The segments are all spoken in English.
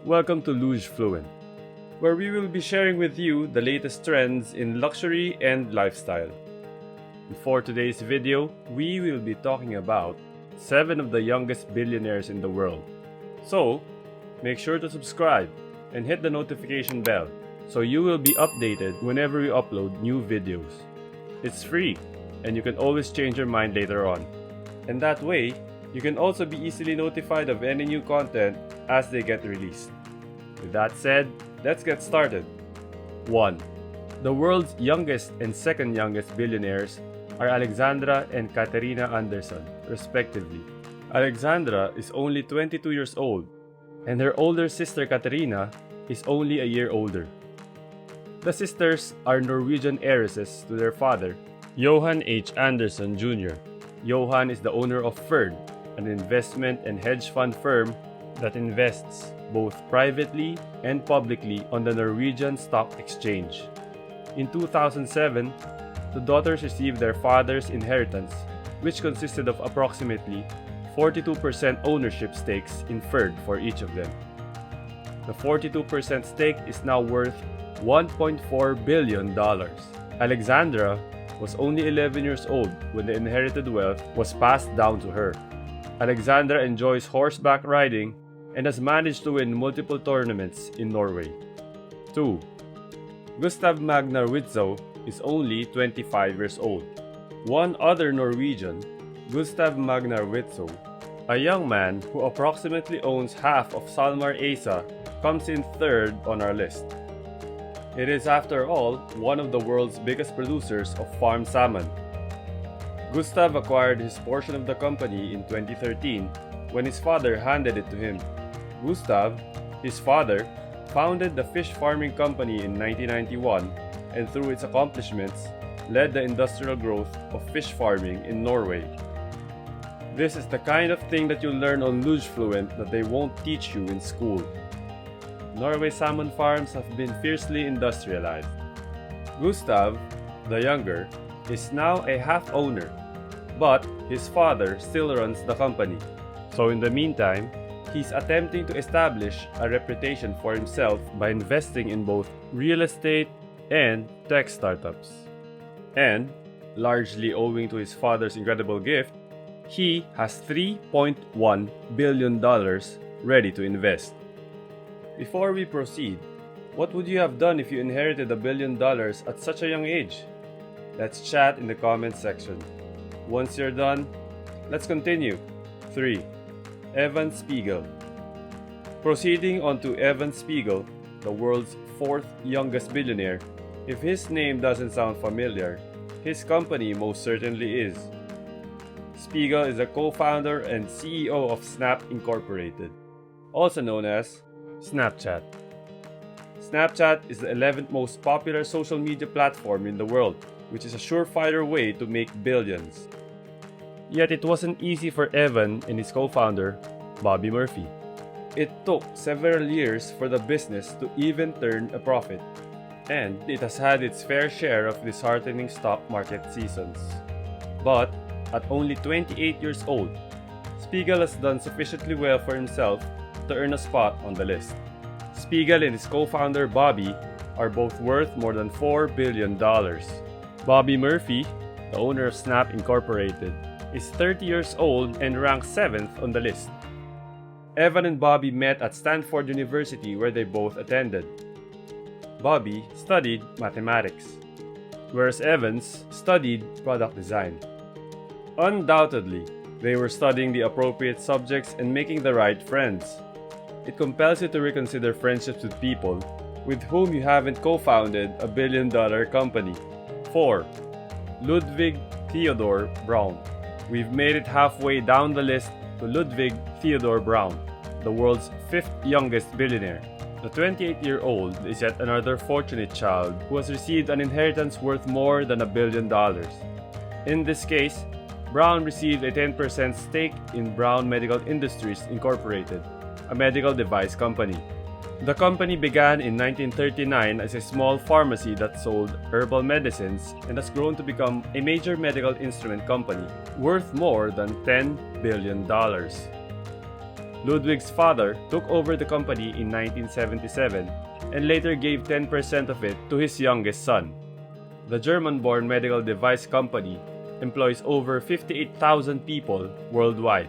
welcome to Luge Fluent, where we will be sharing with you the latest trends in luxury and lifestyle. For today's video, we will be talking about 7 of the youngest billionaires in the world. So, make sure to subscribe and hit the notification bell so you will be updated whenever we upload new videos. It's free and you can always change your mind later on. And that way, you can also be easily notified of any new content as they get released. With that said, let's get started. 1. The world's youngest and second youngest billionaires are Alexandra and Katerina Anderson, respectively. Alexandra is only 22 years old, and her older sister Katerina is only a year older. The sisters are Norwegian heiresses to their father, Johan H. Anderson Jr. Johan is the owner of Ferd, an investment and hedge fund firm that invests both privately and publicly on the Norwegian Stock Exchange. In 2007, the daughters received their father's inheritance, which consisted of approximately 42% ownership stakes in Ferd for each of them. The 42% stake is now worth $1.4 billion. Alexandra was only 11 years old when the inherited wealth was passed down to her. Alexandra enjoys horseback riding and has managed to win multiple tournaments in Norway. 2. Gustav Magnar Witzau is only 25 years old. One other Norwegian, Gustav Magnar Witzau, a young man who approximately owns half of SalMar ASA, comes in third on our list. It is, after all, one of the world's biggest producers of farmed salmon. Gustav acquired his portion of the company in 2013 when his father handed it to him. Gustav, his father, founded the fish farming company in 1991 and through its accomplishments, led the industrial growth of fish farming in Norway. This is the kind of thing that you'll learn on Luge Fluent that they won't teach you in school. Norway salmon farms have been fiercely industrialized. Gustav, the younger, is now a half owner, but his father still runs the company. So in the meantime, he's attempting to establish a reputation for himself by investing in both real estate and tech startups. And, largely owing to his father's incredible gift, he has $3.1 billion ready to invest. Before we proceed, what would you have done if you inherited $1 billion at such a young age? Let's chat in the comments section. Once you're done, let's continue. 3. Evan Spiegel. Proceeding on to Evan Spiegel, the world's 4th youngest billionaire. If his name doesn't sound familiar, his company most certainly is. Spiegel is a co-founder and CEO of Snap Incorporated, also known as Snapchat. Snapchat is the 11th most popular social media platform in the world, which is a surefire way to make billions. Yet it wasn't easy for Evan and his co-founder, Bobby Murphy. It took several years for the business to even turn a profit, and it has had its fair share of disheartening stock market seasons. But at only 28 years old, Spiegel has done sufficiently well for himself to earn a spot on the list. Spiegel and his co-founder Bobby are both worth more than $4 billion. Bobby Murphy, the owner of Snap Incorporated, is 30 years old and ranks 7th on the list. Evan and Bobby met at Stanford University where they both attended. Bobby studied mathematics, whereas Evans studied product design. Undoubtedly, they were studying the appropriate subjects and making the right friends. It compels you to reconsider friendships with people with whom you haven't co-founded a billion-dollar company. 4. Ludwig Theodore Braun. We've made it halfway down the list to Ludwig Theodore Braun, the world's 5th youngest billionaire. The 28-year-old is yet another fortunate child who has received an inheritance worth more than $1 billion. In this case, Braun received a 10% stake in Braun Medical Industries Incorporated, a medical device company. The company began in 1939 as a small pharmacy that sold herbal medicines and has grown to become a major medical instrument company worth more than $10 billion. Ludwig's father took over the company in 1977 and later gave 10% of it to his youngest son. The German-born medical device company employs over 58,000 people worldwide.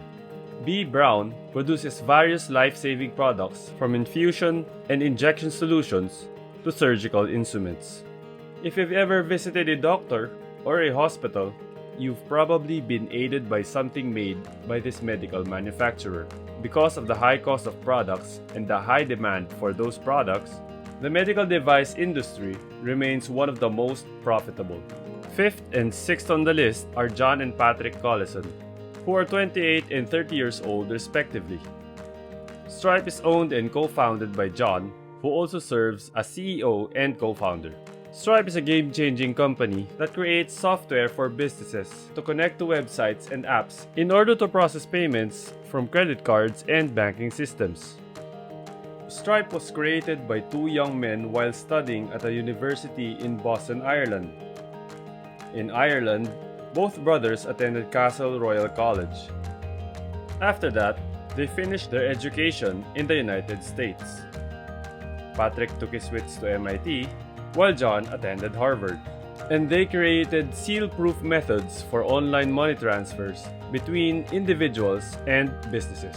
B. Braun produces various life-saving products from infusion and injection solutions to surgical instruments. If you've ever visited a doctor or a hospital, you've probably been aided by something made by this medical manufacturer. Because of the high cost of products and the high demand for those products, the medical device industry remains one of the most profitable. Fifth and sixth on the list are John and Patrick Collison, who are 28 and 30 years old respectively. Stripe is owned and co-founded by John, who also serves as CEO and co-founder. Stripe is a game-changing company that creates software for businesses to connect to websites and apps in order to process payments from credit cards and banking systems. Stripe was created by two young men while studying at a university in Boston, Ireland. In Ireland, both brothers attended Castle Royal College. After that, they finished their education in the United States. Patrick took his wits to MIT, while John attended Harvard. And they created seal-proof methods for online money transfers between individuals and businesses.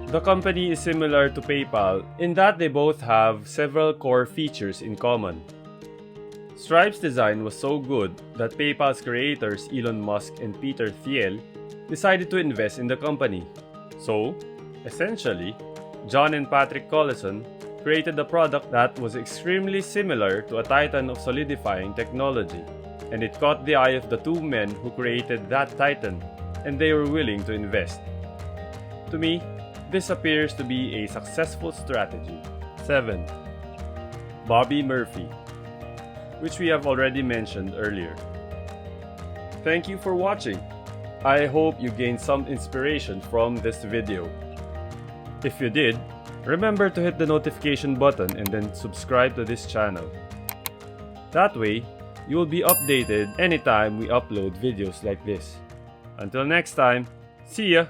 The company is similar to PayPal in that they both have several core features in common. Stripe's design was so good that PayPal's creators Elon Musk and Peter Thiel decided to invest in the company. So, essentially, John and Patrick Collison created a product that was extremely similar to a titan of solidifying technology, and it caught the eye of the two men who created that titan, and they were willing to invest. To me, this appears to be a successful strategy. 7. Bobby Murphy, which we have already mentioned earlier. Thank you for watching. I hope you gained some inspiration from this video. If you did, remember to hit the notification button and then subscribe to this channel. That way, you will be updated anytime we upload videos like this. Until next time, see ya!